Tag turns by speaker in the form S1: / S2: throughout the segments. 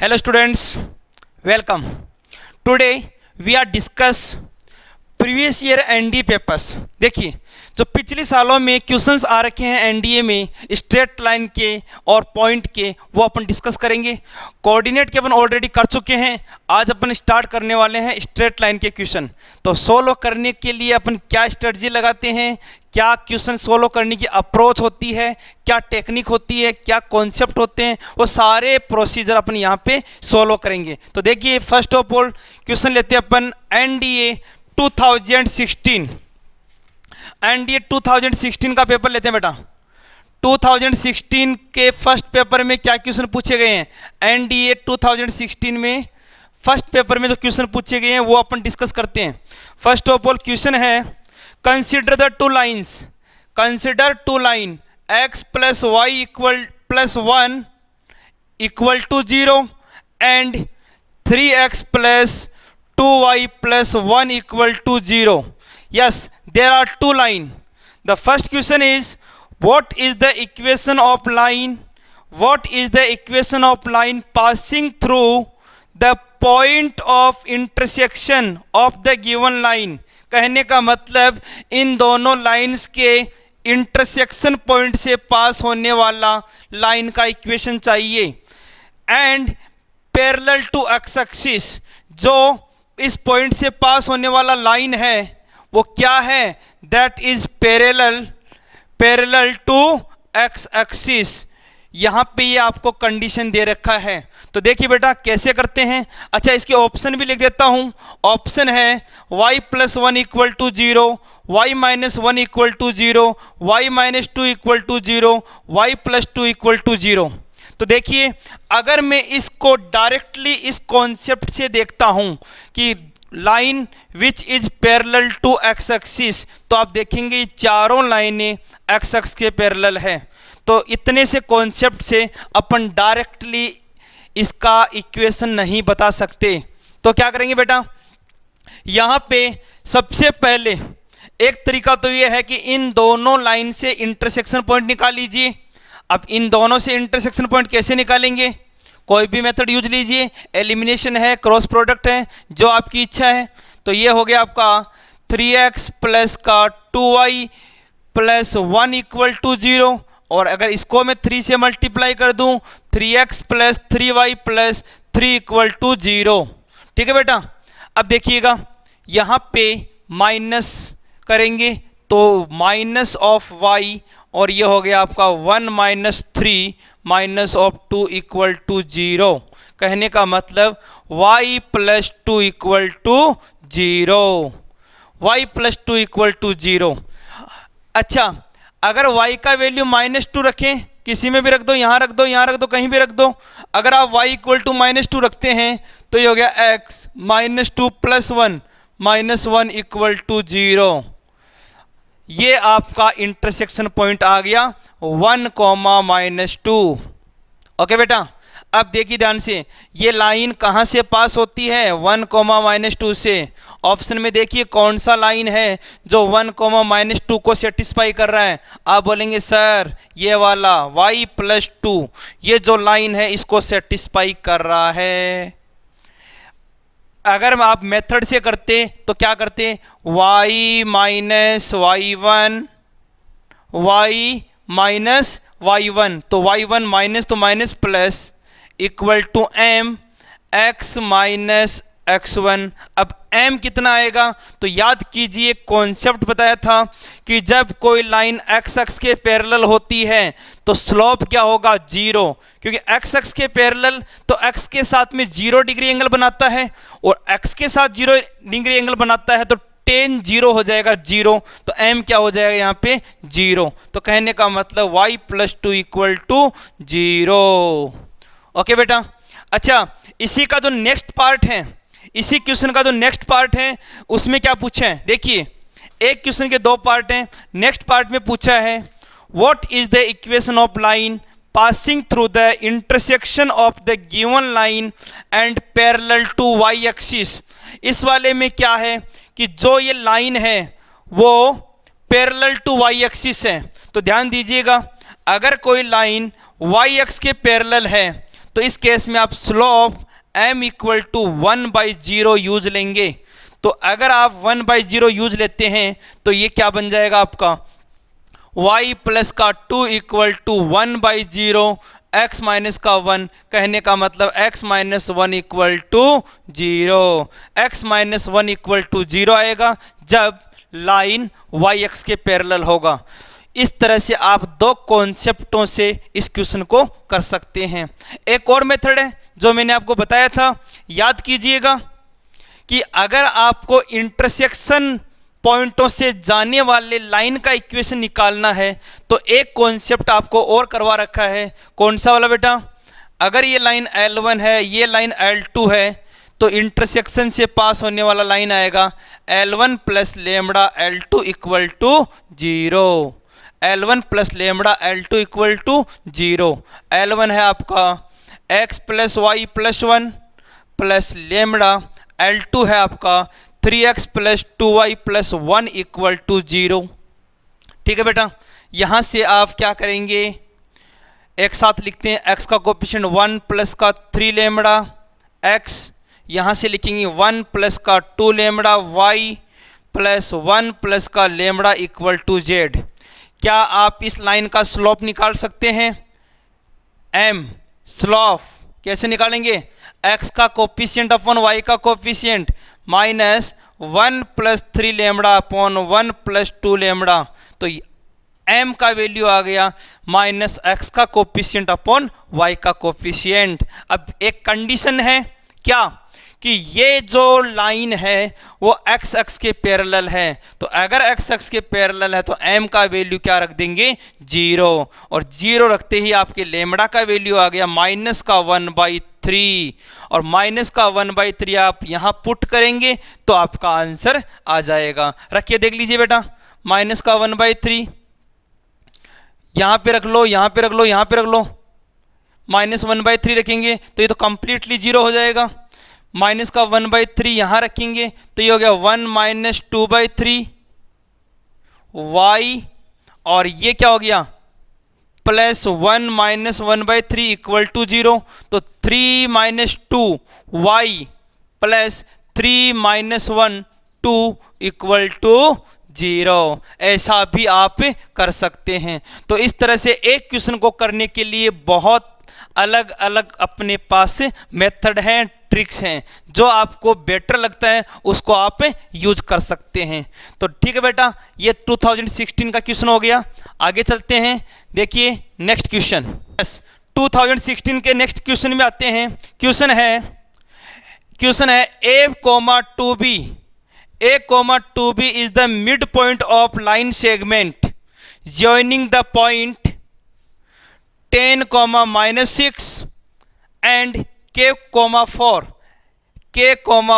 S1: Hello students, welcome. Today we are discuss previous year NDA papers. देखिए जो पिछले सालों में क्वेश्चंस आ रखे हैं एनडीए में स्ट्रेट लाइन के और पॉइंट के, वो अपन डिस्कस करेंगे। कोऑर्डिनेट के अपन ऑलरेडी कर चुके हैं, आज अपन स्टार्ट करने वाले हैं स्ट्रेट लाइन के क्वेश्चन। तो सोल्व करने के लिए अपन क्या स्ट्रेटजी लगाते हैं, क्या क्वेश्चन सोल्व करने की अप्रोच होती है, क्या टेक्निक होती है, क्या कॉन्सेप्ट होते हैं, वो सारे प्रोसीजर अपन यहाँ पे सोल्व करेंगे। तो देखिए फर्स्ट ऑफ ऑल क्वेश्चन लेते हैं अपन एनडीए 2016। एनडीए 2016 का पेपर लेते हैं बेटा। 2016 के फर्स्ट पेपर में क्या क्वेश्चन पूछे गए हैं, एनडीए 2016 में फर्स्ट पेपर में जो क्वेश्चन पूछे गए हैं वो अपन डिस्कस करते हैं। फर्स्ट ऑफ ऑल क्वेश्चन है consider the two lines, consider two line x plus Y equal plus 1 equal to 0 and 3x plus 2y plus 1 equal to 0. Yes, there are two lines. The first question is, what is the equation of line? What is the equation of line passing through the point of intersection of the given line? कहने का मतलब इन दोनों lines के intersection point से पास होने वाला line का equation चाहिए। And parallel to X axis, जो इस पॉइंट से पास होने वाला लाइन है वो क्या है, that is parallel to X axis. यहाँ पे ये आपको कंडीशन दे रखा है। तो देखिए बेटा कैसे करते हैं। अच्छा इसके ऑप्शन भी लिख देता हूँ। ऑप्शन है y plus 1 equal to 0, y minus 1 equal to 0, y minus 2 equal to 0, y plus 2 equal to 0। तो देखिए अगर मैं इसको डायरेक्टली इस कॉन्सेप्ट से देखता हूं कि line which is parallel to X axis, तो आप देखेंगे ये चारों लाइनें एक्स एक्स के पैरेलल है। तो इतने से कॉन्सेप्ट से अपन डायरेक्टली इसका इक्वेशन नहीं बता सकते। तो क्या करेंगे बेटा, यहाँ पे सबसे पहले एक तरीका तो ये है कि इन दोनों लाइन से इंटरसेक्शन पॉइंट निकाल लीजिए। अब इन दोनों से इंटरसेक्शन पॉइंट कैसे निकालेंगे, कोई भी मेथड यूज लीजिए, एलिमिनेशन है, क्रॉस प्रोडक्ट है, जो आपकी इच्छा है। तो ये हो गया आपका 3x प्लस का 2y प्लस 1 इक्वल टू 0, और अगर इसको मैं 3 से मल्टीप्लाई कर दूं 3x plus 3y plus 3 equal to 0। ठीक है बेटा। अब देखिएगा यहाँ पे माइनस करेंगे तो माइनस ऑफ y, और ये हो गया आपका 1 minus 3 minus of 2 equal to 0। कहने का मतलब y plus 2 equal to 0, y plus 2 equal to 0। अच्छा अगर y का वैल्यू माइनस 2 रखें, किसी में भी रख दो, यहाँ रख दो, यहाँ रख दो, कहीं भी रख दो। अगर आप y इक्वल टू माइनस 2 रखते हैं तो ये हो गया x minus 2 plus 1 minus 1 equal to 0। ये आपका इंटरसेक्शन पॉइंट आ गया 1 कॉमा माइनस 2। ओके बेटा। अब देखिए ध्यान से, ये लाइन कहाँ से पास होती है, 1 कॉमा माइनस 2 से। ऑप्शन में देखिए कौन सा लाइन है जो 1 कॉमा माइनस 2 को सेटिस्फाई कर रहा है। आप बोलेंगे सर ये वाला y प्लस 2, ये जो लाइन है इसको सेटिस्फाई कर रहा है। अगर आप मेथड से करते तो क्या करते, y minus y1, y minus y1, तो y1 माइनस तो minus plus equal to m x minus x1। अब m कितना आएगा, तो याद कीजिए कॉन्सेप्ट बताया था कि जब कोई लाइन x अक्ष के पैरेलल होती है तो स्लोप क्या होगा, 0, क्योंकि x अक्ष के पैरेलल तो x के साथ में 0 डिग्री एंगल बनाता है, और x के साथ 0 डिग्री एंगल बनाता है तो टेन 0 हो जाएगा 0, तो m क्या हो जाएगा यहाँ पे 0। तो कहने का मतलब y plus 2 equal to 0। Okay बेटा। अच्छा इसी का जो नेक्स्ट पार्ट है, इसी क्वेश्चन का जो नेक्स्ट पार्ट है उसमें क्या पूछा है, देखिए एक क्वेश्चन के 2 पार्ट हैं। नेक्स्ट पार्ट में पूछा है what is the equation of line passing through the intersection of the given line and parallel to y axis. इस वाले में क्या है कि जो ये लाइन है वो पैरेलल टू y एक्सिस है। तो ध्यान दीजिएगा अगर कोई लाइन y एक्स के पैरेलल है तो इस केस में आप slope m equal to 1/0 use लेंगे। तो अगर आप 1/0 यूज लेते हैं तो ये क्या बन जाएगा आपका y प्लस का 2 इक्वल टू 1/0 x माइनस का 1, कहने का मतलब x minus 1 equal to 0। x minus 1 equal to 0 आएगा जब लाइन y x के पैरेलल होगा। इस तरह से आप दो कॉन्सेप्टों से इस क्वेश्चन को कर सकते हैं। एक और मेथड है जो मैंने आपको बताया था, याद कीजिएगा कि अगर आपको इंटरसेक्शन पॉइंटों से जाने वाले लाइन का इक्वेशन निकालना है तो एक कॉन्सेप्ट आपको और करवा रखा है। कौन सा वाला बेटा? अगर ये लाइन L1 है, ये लाइन L2 है, तो इंटरसेक्शन से पास होने वाला लाइन आएगा L1 plus lambda L2 equal to 0। L1 plus lambda L2 equal to 0। L1 है आपका x plus Y plus 1 plus lambda, L2 है आपका 3x plus 2y plus 1 equal to 0। ठीक है बेटा, यहाँ से आप क्या करेंगे, एक साथ लिखते हैं x का कोफिशिएंट 1 प्लस का 3 लेमड़ा x, यहाँ से लिखेंगे 1 प्लस का 2 लेमड़ा y प्लस 1 प्लस का लेमड़ा इक्वल टू z। क्या आप इस लाइन का स्लोप निकाल सकते हैं? m स्लोप कैसे निकालेंगे? x का कोफिशिएंट अपॉन y का coefficient minus 1 plus 3 lambda upon 1 plus 2 lambda, तो m का वैल्यू आ गया माइनस x का कोफिशिएंट अपॉन y का कोफिशिएंट। अब एक कंडीशन है क्या कि ये जो लाइन है वो x एक्स के पैरेलल है, तो अगर x एक्स के पैरेलल है तो m का वैल्यू क्या रख देंगे? 0, और 0 रखते ही आपके लेमड़ा का वैल्यू आ गया माइनस का 1/3, और माइनस का 1/3 आप यहाँ पुट करेंगे तो आपका आंसर आ जाएगा। रखिए देख लीजिए बेटा, माइनस का 1/3 यहाँ पे रख लो, यहाँ पे रख लो, यहाँ पे रख लो, माइनस 1/3 रखेंगे तो ये तो कंप्लीटली 0 हो जाएगा। माइनस का 1/3 यहाँ रखेंगे तो ये हो गया 1 माइनस 2/3 y, और ये क्या हो गया प्लस 1 माइनस 1/3 इक्वल टू 0। तो 3 minus 2 y plus 3 minus 1 2 equal to 0। ऐसा भी आप कर सकते हैं। तो इस तरह से एक क्वेश्चन को करने के लिए बहुत अलग अलग अपने पास मेथड हैं, ट्रिक्स हैं, जो आपको बेटर लगता है उसको आप यूज कर सकते हैं। तो ठीक है बेटा, ये 2016 का क्वेश्चन हो गया। आगे चलते हैं, देखिए नेक्स्ट क्वेश्चन। 2016 के नेक्स्ट क्वेश्चन में आते हैं। क्वेश्चन है A,2B is the midpoint of line segment joining the point 10, -6 and K,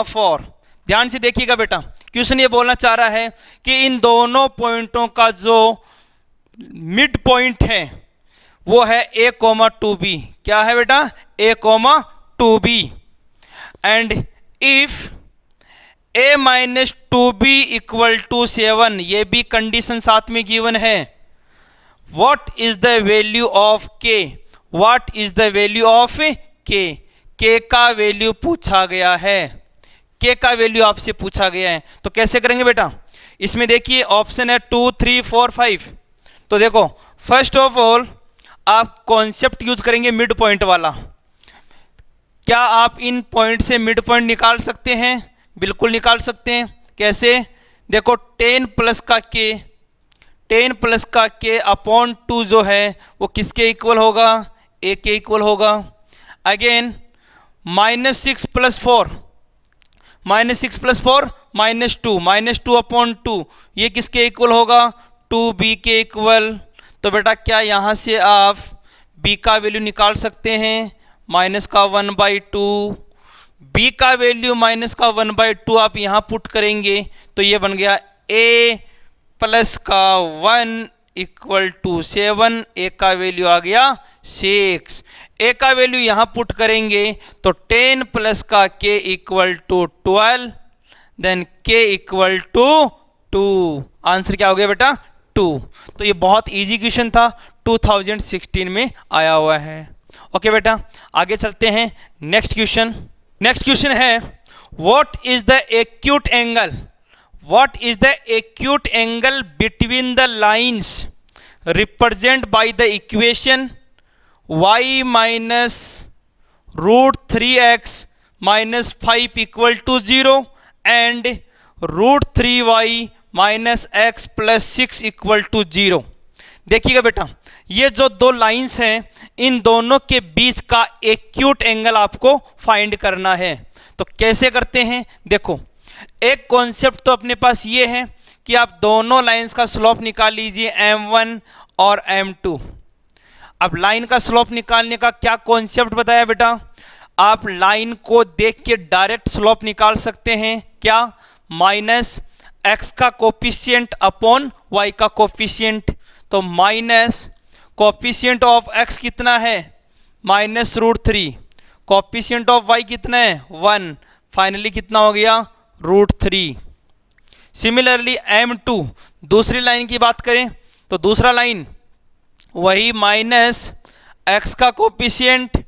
S1: 4। ध्यान से देखिएगा बेटा, क्वेश्चन ये बोलना चाह रहा है कि इन दोनों पॉइंटों का जो मिड पॉइंट है वो है A,2B। क्या है बेटा? A,2B। And if A minus 2B equal to 7, ये भी कंडीशन साथ में गिवन है। What is the value of K? What is the value of K? K का वैल्यू पूछा गया है, K का वैल्यू आपसे पूछा गया है। तो कैसे करेंगे बेटा? इसमें देखिए ऑप्शन है 2, 3, 4, 5। तो देखो फर्स्ट ऑफ ऑल आप कॉन्सेप्ट यूज करेंगे मिड पॉइंट वाला। क्या आप इन पॉइंट से मिड पॉइंट निकाल सकते हैं? बिल्कुल निकाल सकते हैं। कैसे? देखो 10 प्लस का k अपॉन 2 जो है वो किसके इक्वल होगा? A के इक्वल होगा। अगेन -6 प्लस 4 -2 अपॉन 2 ये किसके इक्वल होगा? 2B के इक्वल। तो बेटा क्या यहाँ से आप B का वैल्यू निकाल सकते हैं? माइनस का 1/2। B का वैल्यू माइनस का 1/2 आप यहाँ पुट करेंगे तो ये बन गया A प्लस का 1 इक्वल टू 7। A का वैल्यू आ गया 6। A का वैल्यू यहाँ पुट करेंगे तो 10 प्लस का K equal to 12, then K equal to 2। Answer क्या हो गया बेटा? 2। तो ये बहुत इजी क्वेश्चन था, 2016 में आया हुआ है। ओके बेटा, आगे चलते हैं नेक्स्ट क्वेश्चन। नेक्स्ट क्वेश्चन है what is the acute angle, what is the acute angle between the lines represent by the equation y minus root 3x minus 5 equal to 0 and root 3y minus x plus 6 equal to 0। देखिएगा बेटा, ये जो दो lines हैं इन दोनों के बीच का acute angle आपको फाइंड करना है। तो कैसे करते हैं, देखो एक कॉन्सेप्ट तो अपने पास ये है कि आप दोनों लाइंस का स्लोप निकाल लीजिए m1 और m2। अब लाइन का स्लोप निकालने का क्या कॉन्सेप्ट बताया बेटा, आप लाइन को देख के डायरेक्ट स्लोप निकाल सकते हैं, क्या, माइनस x का कोफिशिएंट अपॉन y का कोफिशिएंट। तो माइनस कोफिशिएंट ऑफ x कितना है, minus root 3, coefficient of y कितना है 1, फाइनली कितना हो गया रूट 3। सिमिलरली m2 दूसरी लाइन की बात करें तो दूसरा लाइन वही माइनस x का कोफिशिएंट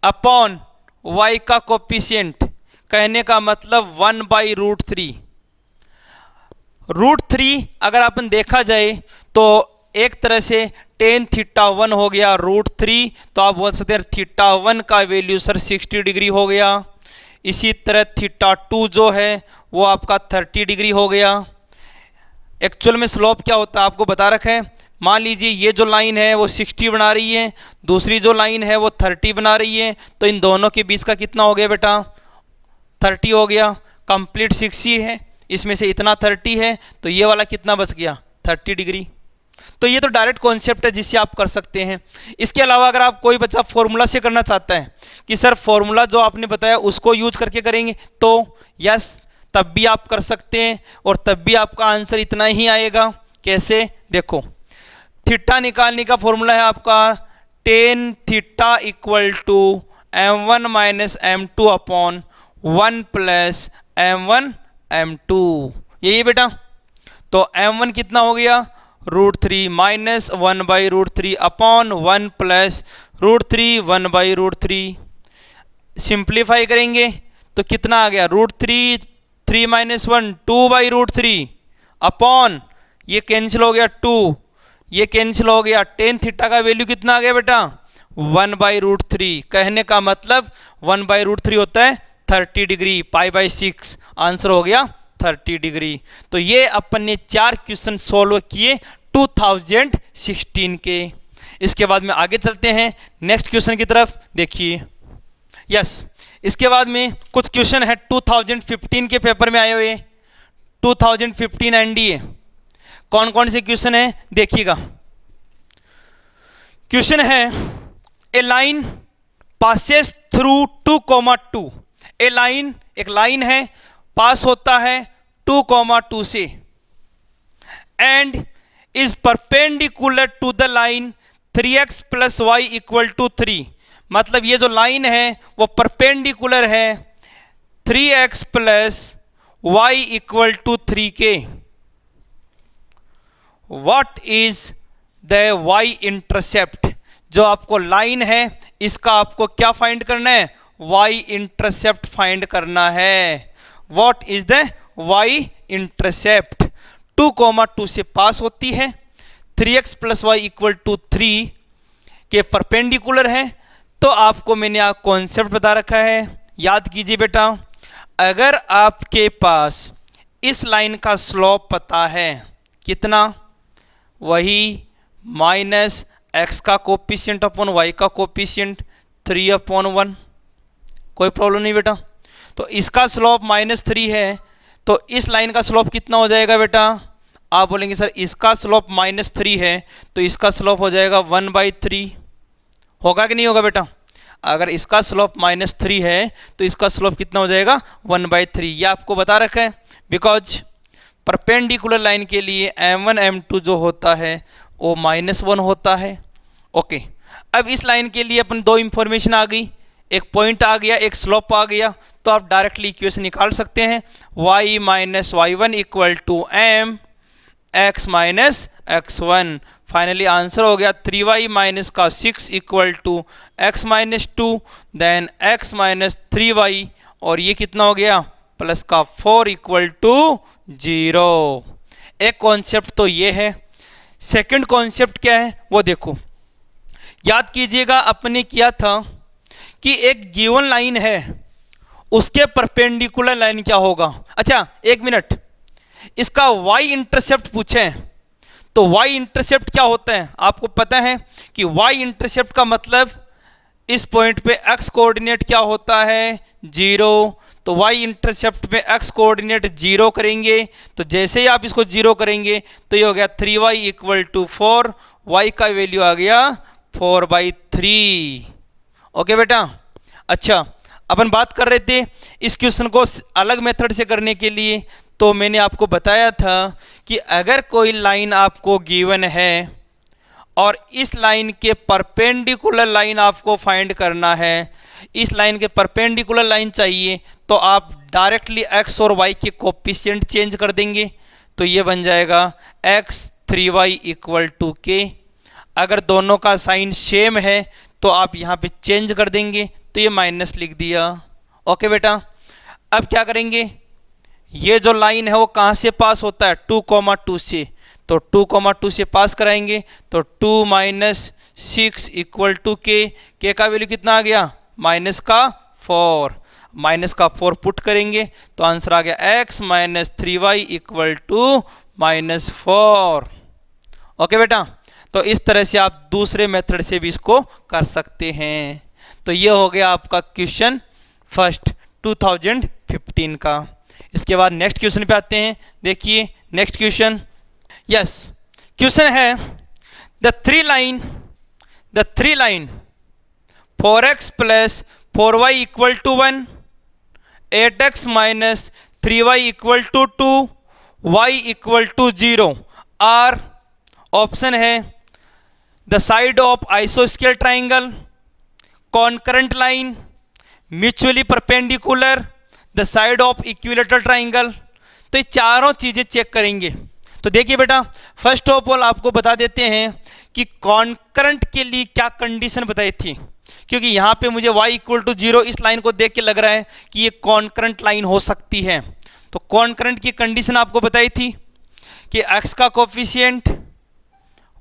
S1: अपॉन y का कोफिशिएंट, कहने का मतलब 1/√3। रूट 3 अगर अपन देखा जाए तो एक तरह से tan θ1 हो गया रूट 3, तो आप बोल सकते हैं θ1 का वैल्यू सर 60 डिग्री हो गया। इसी तरह θ2 जो है वो आपका 30 डिग्री हो गया। एक्चुअल में स्लोप क्या होता है आपको बता रखा है। मान लीजिए ये जो लाइन है वो 60 बना रही है, दूसरी जो लाइन है वो 30 बना रही है, तो इन दोनों के बीच का कितना हो गया बेटा 30 हो गया। कंप्लीट 60 है, इसमें से इतना 30 है, तो ये वाला कितना बच गया 30 डिग्री। तो ये तो डायरेक्ट कॉन्सेप्ट है जिससे आप कर सकते हैं। इसके अलावा अगर आप कोई बच्चा फॉर्मूला से करना चाहता है कि सर फॉर्मूला जो आपने बताया उसको यूज करके करेंगे, तो यस तब भी आप कर सकते हैं और तब भी आपका आंसर इतना ही आएगा। कैसे, देखो थीटा निकालने का फॉर्मूला है आपका tan θ equal to m1 minus m2 upon 1 plus m1 m2, यही बेटा। तो m1 कितना हो गया root 3 minus 1/√3 upon 1 plus √3 1/√3। Simplify करेंगे तो कितना आ गया रूट 3, 3 माइनस 1 2/√3 अपॉन ये कैंसिल हो गया 2, ये कैंसिल हो गया। tan θ का वैल्यू कितना आ गया बेटा 1/√3, कहने का मतलब 1/√3 होता है 30 डिग्री, π/6 आंसर हो गया 30 डिग्री। तो ये अपन ने 4 क्वेश्चन सॉल्व किए 2016 के। इसके बाद में आगे चलते हैं नेक्स्ट क्वेश्चन की तरफ। देखिए यस, इसके बाद में कुछ क्वेश्चन है 2015 के पेपर में आए हुए, 2015 एनडीए। कौन कौन से क्वेश्चन है देखिएगा। क्वेश्चन है a line passes through 2,2। A line, एक लाइन है पास होता है 2,2 से and is perpendicular to the line 3x plus y equal to 3। मतलब ये जो लाइन है वो परपेंडिकुलर है 3x plus y equal to 3 के। What is the y intercept, जो आपको लाइन है इसका आपको क्या फाइंड करना है y इंटरसेप्ट फाइंड करना है। What is the y intercept, 2,2 से पास होती है, 3x plus Y equal to 3 के परपेंडिकुलर है। तो आपको मैंने आप कॉन्सेप्ट बता रखा है, याद कीजिए बेटा। अगर आपके पास इस लाइन का स्लोप पता है कितना, वही माइनस x का कोफिशिएंट अपॉन y का कोफिशिएंट 3/1, कोई प्रॉब्लम नहीं बेटा। तो इसका स्लोप -3 है, तो इस लाइन का स्लोप कितना हो जाएगा बेटा, आप बोलेंगे सर इसका स्लोप -3 है तो इसका स्लोप हो जाएगा 1/3, होगा कि नहीं होगा बेटा। अगर इसका स्लोप -3 है तो इसका स्लोप कितना हो जाएगा 1/3, ये आपको बता रखा है। बिकॉज परपेंडिकुलर लाइन के लिए m1 m2 जो होता है वो -1 होता है। ओके, अब इस लाइन के लिए अपन दो इंफॉर्मेशन आ गई, एक पॉइंट आ गया, एक स्लोप आ गया, तो आप डायरेक्टली इक्वेशन निकाल सकते हैं y minus y1 equal to m x minus x1। Finally answer हो गया 3y माइनस का 6 equal to x minus 2, then x minus 3y, और ये कितना हो गया प्लस का 4 इक्वल टू 0। एक कॉन्सेप्ट तो ये है। सेकंड कॉन्सेप्ट क्या है वो देखो। याद कीजिएगा अपने किया था कि एक गिवन लाइन है, उसके परपेंडिकुलर लाइन क्या होगा। अच्छा एक मिनट, इसका y इंटरसेप्ट पूछे तो y इंटरसेप्ट क्या होता है आपको पता है कि y इंटरसेप्ट का मतलब इस पॉइंट पे x कोऑर्डिनेट क्या होता है 0। तो y इंटरसेप्ट पे x कोऑर्डिनेट 0 करेंगे, तो जैसे ही आप इसको 0 करेंगे तो ये हो गया 3y इक्वल टू 4, y का वैल्यू आ गया 4/3। ओके बेटा। अच्छा अपन बात कर रहे थे इस क्वेश्चन को अलग मेथड से करने के लिए, तो मैंने आपको बताया था कि अगर कोई लाइन आपको गिवन है और इस लाइन के परपेंडिकुलर लाइन आपको फाइंड करना है, इस लाइन के परपेंडिकुलर लाइन चाहिए, तो आप डायरेक्टली x और y के कोफिशिएंट चेंज कर देंगे, तो ये बन जाएगा x 3y equal to k। अगर दोनों का साइन सेम है तो आप यहाँ पे चेंज कर देंगे, तो ये माइनस लिख दिया। ओके बेटा। अब क्या करेंगे, ये जो लाइन है वो कहाँ से पास होता है 2,2 से, तो 2,2 से पास कराएंगे, तो 2 माइनस 6 इक्वल टू के का वैल्यू कितना आ गया माइनस का 4, माइनस का 4 पुट करेंगे तो आंसर आ गया x minus 3y equal to minus 4। Okay बेटा। तो इस तरह से आप दूसरे मेथड से भी इसको कर सकते हैं। तो ये हो गया आपका क्वेश्चन फर्स्ट 2015 का। इसके बाद नेक्स्ट क्वेश्चन पे आते हैं। देखिए नेक्स्ट क्वेश्चन, यस क्वेश्चन है the three line 4x plus 4y equal to 1, 8x minus 3y equal to 2, y equal to 0 are, option है द साइड ऑफ आइसोस्केल triangle, concurrent line, mutually perpendicular, the side of equilateral triangle. तो ये चारों चीज़ें check करेंगे। तो देखिए बेटा फर्स्ट ऑफ ऑल आपको बता देते हैं कि कॉन्करेंट के लिए क्या कंडीशन बताई थी, क्योंकि यहाँ पे मुझे y इक्वल टू 0 इस लाइन को देख के लग रहा है कि ये कॉन्करेंट लाइन हो सकती है। तो कॉन्करेंट की कंडीशन आपको बताई थी कि x का कोफिशिएंट,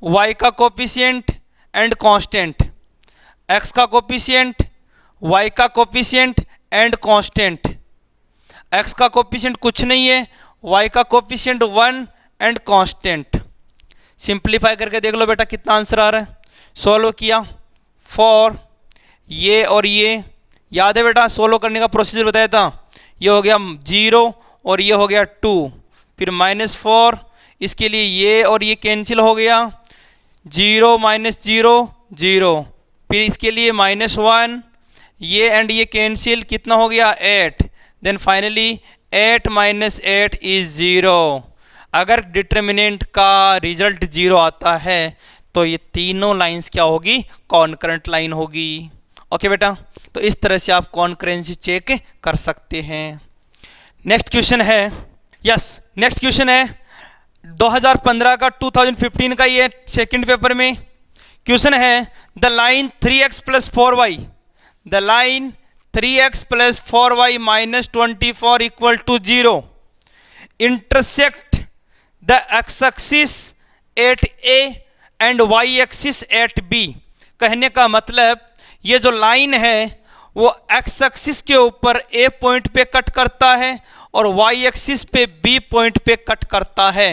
S1: y का कोफिशिएंट एंड कांस्टेंट, x का कोफिशिएंट, y का कोफिशिएंट एंड कांस्टेंट। x का कोफिशिएंट कुछ नहीं है, y का कोफिशिएंट 1 एंड कांस्टेंट। सिंप्लीफाई करके देख लो बेटा कितना आंसर आ रहा है। सॉल्व किया 4, ये और ये याद है बेटा, सॉल्व करने का प्रोसीजर बताया था। ये हो गया 0 और ये हो गया 2, फिर -4, इसके लिए ये और ये कैंसिल हो गया, 0 माइनस 0 0, फिर इसके लिए -1, ये एंड ये कैंसिल, कितना हो गया 8, देन फाइनली 8 माइनस 8 इज 0। अगर डिटर्मिनेंट का रिजल्ट 0 आता है तो ये तीनों लाइंस क्या होगी कॉन्करेंट लाइन होगी। ओके बेटा। तो इस तरह से आप कॉन्करेंसी चेक कर सकते हैं। नेक्स्ट क्वेश्चन है, यस नेक्स्ट क्वेश्चन है 2015 का 2015 का, ये सेकंड पेपर में क्वेश्चन है the line 3x plus 4y, the line 3x plus 4y minus 24 equal to 0 intersect the x axis at a and y axis at b। कहने का मतलब ये जो लाइन है वो x एक्सिस के ऊपर a पॉइंट पे कट करता है और y एक्सिस पे b पॉइंट पे कट करता है।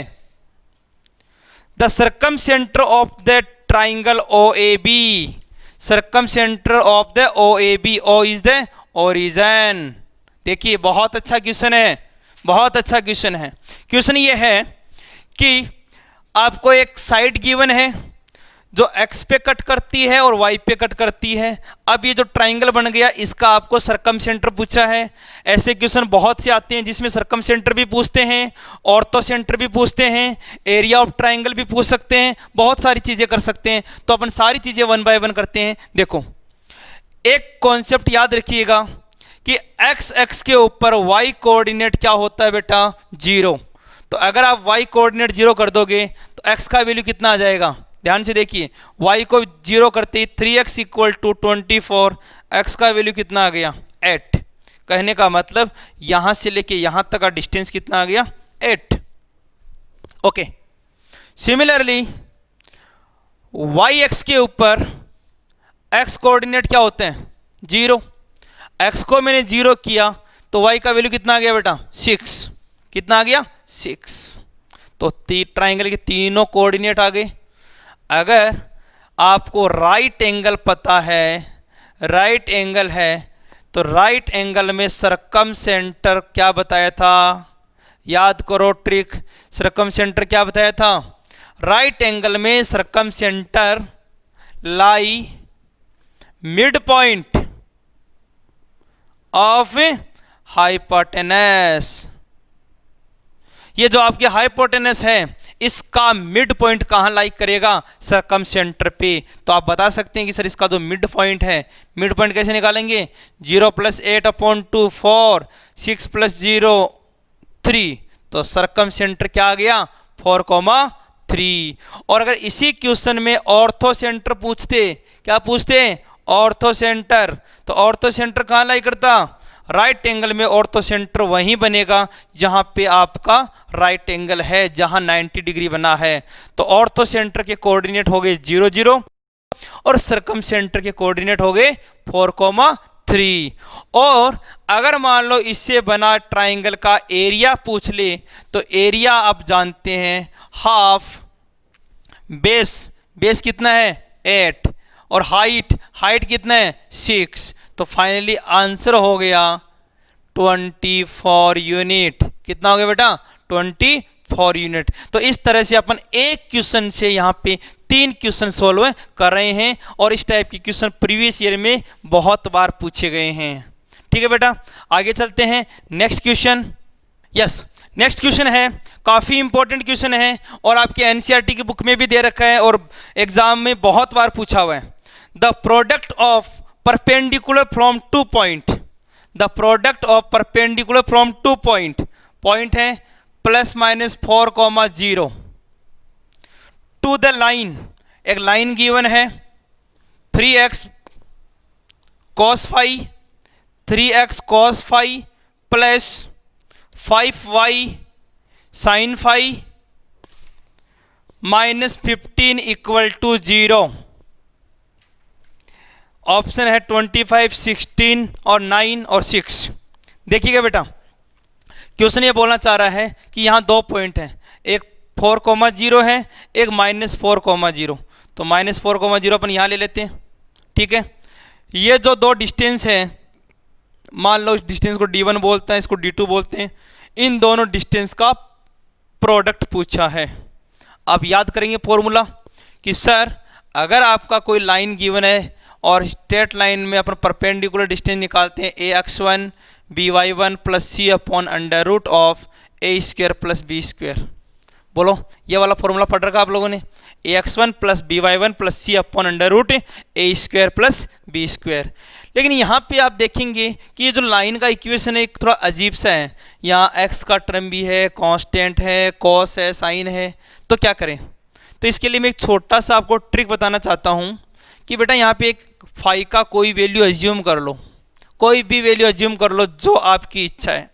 S1: The circumcentre of the triangle OAB, circumcentre of the OAB, O is the origin. देखिए बहुत अच्छा क्वेश्चन है, बहुत अच्छा क्वेश्चन है। क्वेश्चन ये है कि आपको एक साइड गिवन है जो x पे कट करती है और y पे कट करती है। अब ये जो ट्राइंगल बन गया इसका आपको सरकमसेंटर पूछा है। ऐसे क्वेश्चन बहुत से आते हैं जिसमें सरकमसेंटर भी पूछते हैं, ऑर्थो सेंटर भी पूछते हैं, एरिया ऑफ ट्राइंगल भी पूछ सकते हैं, बहुत सारी चीज़ें कर सकते हैं। तो अपन सारी चीज़ें 1 बाय 1 करते हैं। देखो एक कॉन्सेप्ट याद रखिएगा कि x के ऊपर y कोऑर्डिनेट क्या होता है बेटा 0। तो अगर आप y कोऑर्डिनेट 0 कर दोगे तो x का वैल्यू कितना आ जाएगा, ध्यान से देखिए, y को 0 करते ही 3x इक्वल टू 24, x का वैल्यू कितना आ गया 8। कहने का मतलब यहाँ से लेके यहाँ तक का डिस्टेंस कितना आ गया 8। ओके, सिमिलरली वाई एक्स के ऊपर x कोऑर्डिनेट क्या होते हैं 0, x को मैंने 0 किया तो y का वैल्यू कितना आ गया बेटा 6, कितना आ गया 6। तो ट्राइंगल के तीनों कोऑर्डिनेट आ गए। अगर आपको राइट एंगल पता है, राइट एंगल है, तो राइट एंगल में सरकम सेंटर क्या बताया था, याद करो ट्रिक, सरकम सेंटर क्या बताया था, राइट एंगल में circumcentre lie mid point of hypotenuse. ये जो आपके हाइपोटेनस है इसका मिड पॉइंट कहाँ लाइक करेगा, सरकम सेंटर पे। तो आप बता सकते हैं कि सर इसका जो मिड पॉइंट है, मिड पॉइंट कैसे निकालेंगे, 0 + 8/2 4, 6 + 0 3, तो सरकम सेंटर क्या आ गया 4,3। और अगर इसी क्वेश्चन में ऑर्थो सेंटर पूछते, क्या पूछते, ऑर्थो सेंटर, तो ऑर्थो सेंटर कहाँ लाई करता, राइट एंगल में ऑर्थो सेंटर वहीं बनेगा जहां पे आपका राइट एंगल है, जहां 90 डिग्री बना है। तो ऑर्थो सेंटर के कोऑर्डिनेट हो गए 0 0 और सरकम सेंटर के कोऑर्डिनेट हो गए 4,3। और अगर मान लो इससे बना ट्राइंगल का एरिया पूछ ले तो एरिया आप जानते हैं हाफ, बेस कितना है 8 और हाइट कितना है 6। तो फाइनली आंसर हो गया 24 यूनिट। कितना हो गया बेटा 24 यूनिट। तो इस तरह से अपन एक क्वेश्चन से यहाँ पे 3 क्वेश्चन सोल्व कर रहे हैं और इस टाइप के क्वेश्चन प्रीवियस ईयर में बहुत बार पूछे गए हैं। ठीक है बेटा, आगे चलते हैं next question. Yes, next question है काफ़ी इंपॉर्टेंट क्वेश्चन है और आपके एनसीईआरटी की बुक में भी दे रखा है और एग्जाम में बहुत बार पूछा हुआ है। The product of perpendicular from 2 point, the product of perpendicular from 2 point, point है +-4,0 टू द लाइन, एक लाइन गिवन है 3x cos phi, 3x cos phi plus 5y sin phi -15 = 0। Option है 25, 16 और 9 और 6। देखिएगा बेटा, क्वेश्चन ये बोलना चाह रहा है कि यहाँ 2 पॉइंट हैं, एक 4,0 है, एक -4,0। तो -4,0 अपन यहाँ ले लेते हैं। ठीक है, ये जो 2 डिस्टेंस है, मान लो इस डिस्टेंस को D1 बोलते हैं, इसको D2 बोलते हैं, इन दोनों डिस्टेंस का प्रोडक्ट पूछा है। आप याद करेंगे फॉर्मूला कि सर अगर आपका कोई लाइन गिवन है और स्ट्रेट लाइन में अपन परपेंडिकुलर डिस्टेंस निकालते हैं ax1 by1 + c/√of a² + b²। बोलो, ये वाला फॉर्मूला पढ़ रखा आप लोगों ने, ax1 + by1 + c/√a² + b²। लेकिन यहाँ पे आप देखेंगे कि ये जो लाइन का इक्वेशन है एक थोड़ा अजीब सा है। यहाँ x का टर्म भी है, कांस्टेंट है, cos है, sin है, तो क्या करें। तो इसके लिए मैं एक छोटा सा आपको ट्रिक बताना चाहता हूँ कि बेटा यहाँ पे एक फाई का कोई वैल्यू एज्यूम कर लो, कोई भी वैल्यू एज्यूम कर लो, जो आपकी इच्छा है,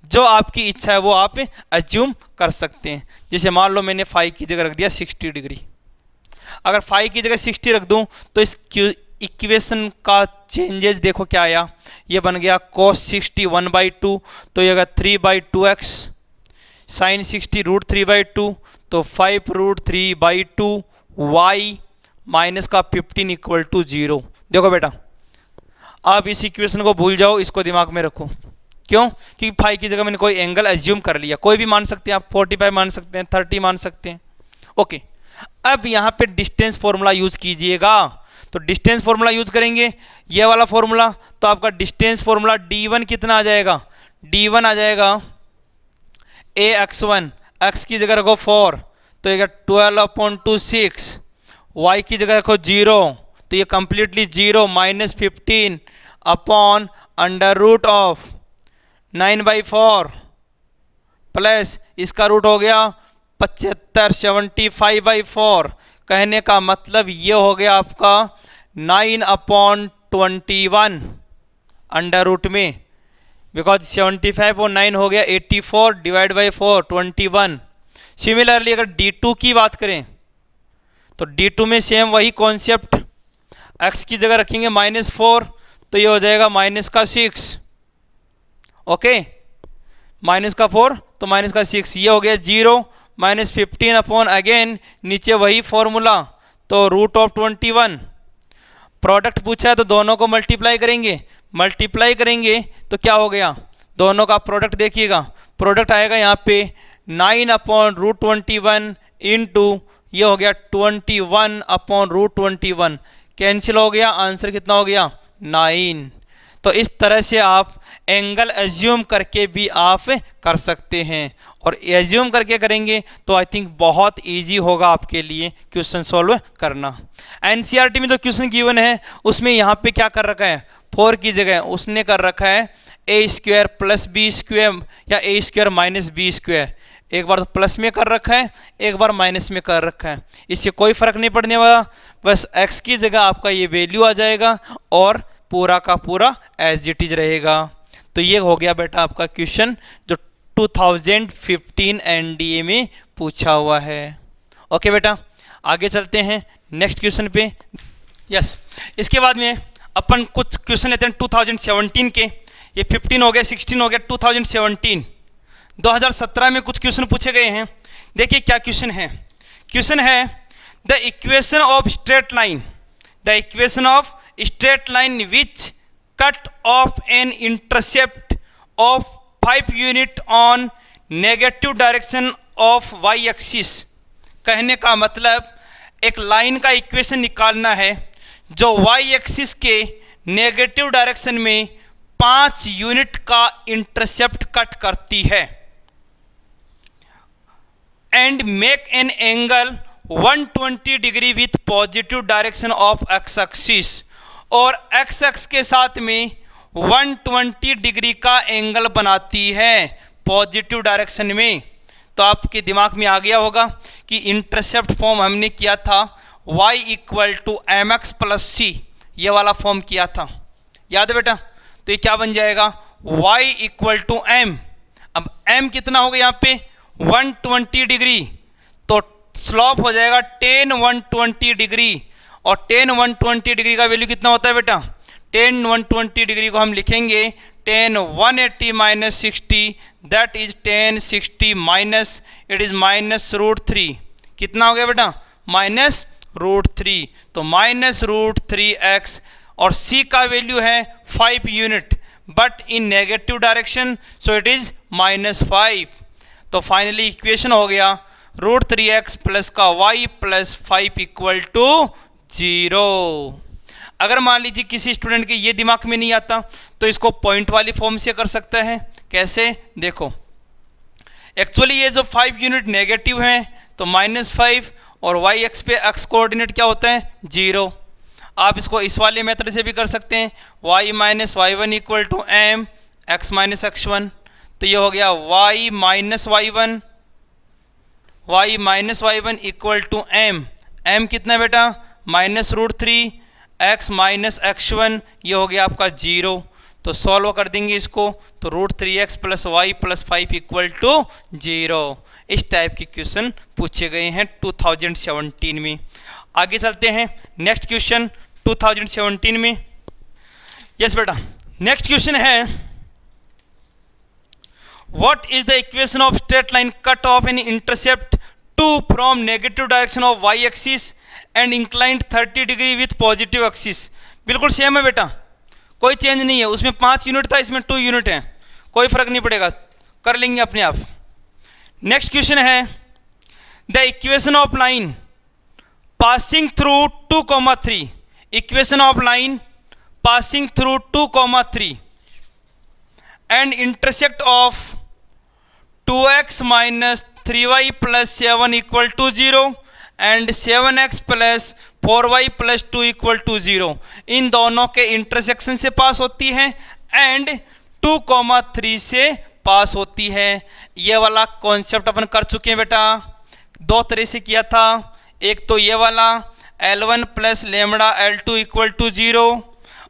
S1: जो आपकी इच्छा है वो आप एज्यूम कर सकते हैं। जैसे मान लो मैंने फाई की जगह रख दिया 60 डिग्री। अगर फाई की जगह 60 रख दूं तो इस इक्वेशन का चेंजेस देखो क्या आया, ये बन गया cos 60 1/2, तो ये 3/2x, sin 60 √3/2, तो 5√3/2 y माइनस का 15 = 0। देखो बेटा, आप इस इक्वेशन को भूल जाओ, इसको दिमाग में रखो। क्यों? क्योंकि फाई की जगह मैंने कोई एंगल एज्यूम कर लिया, कोई भी मान सकते हैं आप, 45 मान सकते हैं, 30 मान सकते हैं। ओके, अब यहाँ पे डिस्टेंस फॉर्मूला यूज कीजिएगा। तो डिस्टेंस फॉर्मूला यूज करेंगे, ये वाला फॉर्मूला, तो आपका डिस्टेंस फॉर्मूला D1 कितना आ जाएगा, D1 आ जाएगा ax1, x की जगह रखो 4, तो ये 12/6, y की जगह रखो 0, तो ये कंप्लीटली 0 -15 / √9/4 प्लस इसका रूट हो गया 75, 75/4। कहने का मतलब ये हो गया आपका 9/21 अंडर रूट में, बिकॉज 75 और 9 हो गया 84 डिवाइड बाई 4 21। सिमिलरली अगर D2 की बात करें तो D2 में सेम वही कॉन्सेप्ट, x की जगह रखेंगे -4 तो ये हो जाएगा -6। ओके, -4 तो -6, ये हो गया 0 -15 अपॉन अगेन नीचे वही फॉर्मूला तो √21। प्रोडक्ट पूछा है तो दोनों को मल्टीप्लाई करेंगे तो क्या हो गया, दोनों का प्रोडक्ट देखिएगा, प्रोडक्ट आएगा यहाँ पे 9/√21 इंटू ये हो गया 21/√21, कैंसिल हो गया, आंसर कितना हो गया 9। तो इस तरह से आप एंगल एज्यूम करके भी आप कर सकते हैं, और एज्यूम करके करेंगे तो आई थिंक बहुत इजी होगा आपके लिए क्वेश्चन सॉल्व करना। एनसीईआरटी में जो क्वेश्चन गिवन है उसमें यहाँ पे क्या कर रखा है, 4 की जगह उसने कर रखा है a² + b² या a² - b²। एक बार तो प्लस में कर रखा है, एक बार माइनस में कर रखा है, इससे कोई फर्क नहीं पड़ने वाला, बस x की जगह आपका ये वैल्यू आ जाएगा और पूरा का पूरा एज इट इज रहेगा। तो ये हो गया बेटा आपका क्वेश्चन जो 2015 एनडीए में पूछा हुआ है। ओके बेटा, आगे चलते हैं नेक्स्ट क्वेश्चन पे। यस, इसके बाद में अपन कुछ क्वेश्चन लेते हैं 2017 के। ये 15 हो गया, 16 हो गया, 2017 में कुछ क्वेश्चन पूछे गए हैं। देखिए क्या क्वेश्चन है, क्वेश्चन है the equation of straight line, the equation of straight line which cut off an intercept of 5 unit on negative direction of Y axis. कहने का मतलब एक लाइन का इक्वेशन निकालना है जो वाई एक्सिस के नेगेटिव डायरेक्शन में 5 यूनिट का इंटरसेप्ट कट करती है, and make an angle 120 degree with positive direction of x axis, और एक्स एक्स के साथ में 120 डिग्री का एंगल बनाती है पॉजिटिव डायरेक्शन में। तो आपके दिमाग में आ गया होगा कि इंटरसेप्ट फॉर्म हमने किया था y = mx + c, ये वाला फॉर्म किया था, याद है बेटा। तो ये क्या बन जाएगा, y = m। अब m कितना होगा यहाँ पे 120 डिग्री, तो स्लॉप हो जाएगा 10 120 डिग्री, और 10 120 डिग्री का वैल्यू कितना होता है बेटा, 10 120 डिग्री को हम लिखेंगे 10 180 - 60, that is 10 60 minus it is -√3। कितना हो गया बेटा, -√3, तो -√3x, और c का वैल्यू है 5 unit but in negative direction, so it is -5। तो फाइनली इक्वेशन हो गया √3x प्लस का y + 5 = 0। अगर मान लीजिए किसी स्टूडेंट के ये दिमाग में नहीं आता तो इसको पॉइंट वाली फॉर्म से कर सकता है। कैसे, देखो एक्चुअली ये जो 5 यूनिट नेगेटिव हैं तो -5, और y एक्स पे x कोऑर्डिनेट क्या होता है 0। आप इसको इस वाले मेथड से भी कर सकते हैं, y - y1 = m x - x1, तो ये हो गया y - y1 = m, m कितना बेटा -√3 x - x1, ये हो गया आपका 0। तो सॉल्व कर देंगे इसको, तो √3x + y + 5 = 0। इस टाइप के क्वेश्चन पूछे गए हैं 2017 में। आगे चलते हैं नेक्स्ट क्वेश्चन 2017 में। यस बेटा, नेक्स्ट क्वेश्चन है what is the equation of straight line cut off an intercept 2 from negative direction of y axis and inclined 30 degree with positive axis. बिल्कुल सेम है बेटा, कोई चेंज नहीं है, उसमें 5 यूनिट था, इसमें 2 यूनिट है, कोई फर्क नहीं पड़ेगा, कर लेंगे अपने आप। नेक्स्ट क्वेश्चन है the equation of line passing through 2,3, equation of line passing through 2,3 and intersect of 2x - 3y + 7 = 0 and 7x + 4y + 2 = 0। इन दोनों के इंटरसेक्शन से पास होती है एंड 2,3 से पास होती है। ये वाला कॉन्सेप्ट अपन कर चुके हैं बेटा, दो तरह से किया था। एक तो ये वाला L1 plus lambda L2 equal to 0,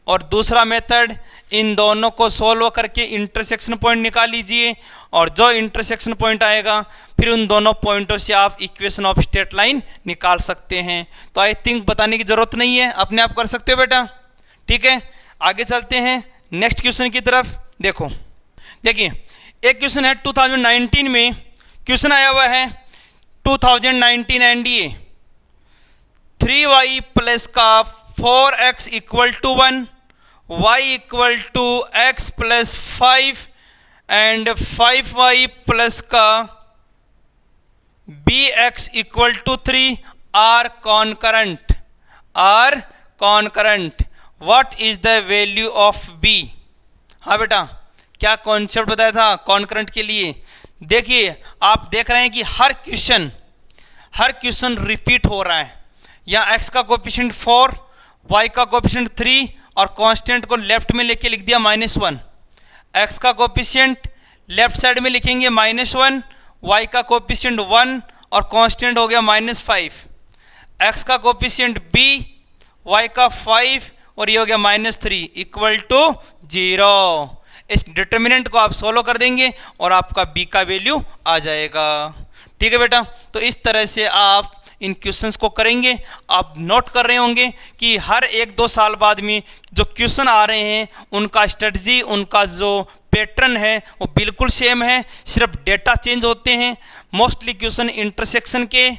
S1: और दूसरा मेथड इन दोनों को सोल्व करके इंटरसेक्शन पॉइंट निकाल लीजिए, और जो इंटरसेक्शन पॉइंट आएगा फिर उन दोनों पॉइंटों से आप इक्वेशन ऑफ स्ट्रेट लाइन निकाल सकते हैं। तो आई थिंक बताने की ज़रूरत नहीं है, अपने आप कर सकते हो बेटा। ठीक है, आगे चलते हैं नेक्स्ट क्वेश्चन की तरफ। देखो, देखिए एक क्वेश्चन है 2019 में, क्वेश्चन आया हुआ है 2019 एनडीए 3y प्लस का 4x equal to 1, y equal to x plus 5 and 5y plus का bx equal to 3 are concurrent, are concurrent. What is the value of b? हाँ बेटा, क्या कॉन्सेप्ट बताया था कॉन्करेंट के लिए? देखिए आप देख रहे हैं कि हर क्वेश्चन रिपीट हो रहा है। यहाँ x का कोएफिशिएंट 4, y का कोएफिशिएंट 3 और कांस्टेंट को लेफ्ट में लेके लिख दिया -1। x का कोएफिशिएंट लेफ्ट साइड में लिखेंगे -1, y का कोएफिशिएंट 1 और कांस्टेंट हो गया -5। x का कोएफिशिएंट b, y का 5 और ये हो गया -3 इक्वल टू 0। इस डिटर्मिनेंट को आप सोल्व कर देंगे और आपका b का वैल्यू आ जाएगा। ठीक है बेटा, तो इस तरह से आप इन क्वेश्चंस को करेंगे। आप नोट कर रहे होंगे कि हर 1-2 साल बाद में जो क्वेश्चन आ रहे हैं उनका स्ट्रेटजी, उनका जो पैटर्न है वो बिल्कुल सेम है, सिर्फ डेटा चेंज होते हैं। मोस्टली क्वेश्चन इंटरसेक्शन के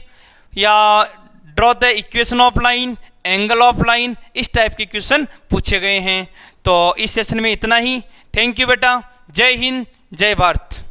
S1: या draw the equation of line, angle of line, इस टाइप के क्वेश्चन पूछे गए हैं। तो इस सेशन में इतना ही। थैंक यू बेटा, जय हिंद, जय भारत।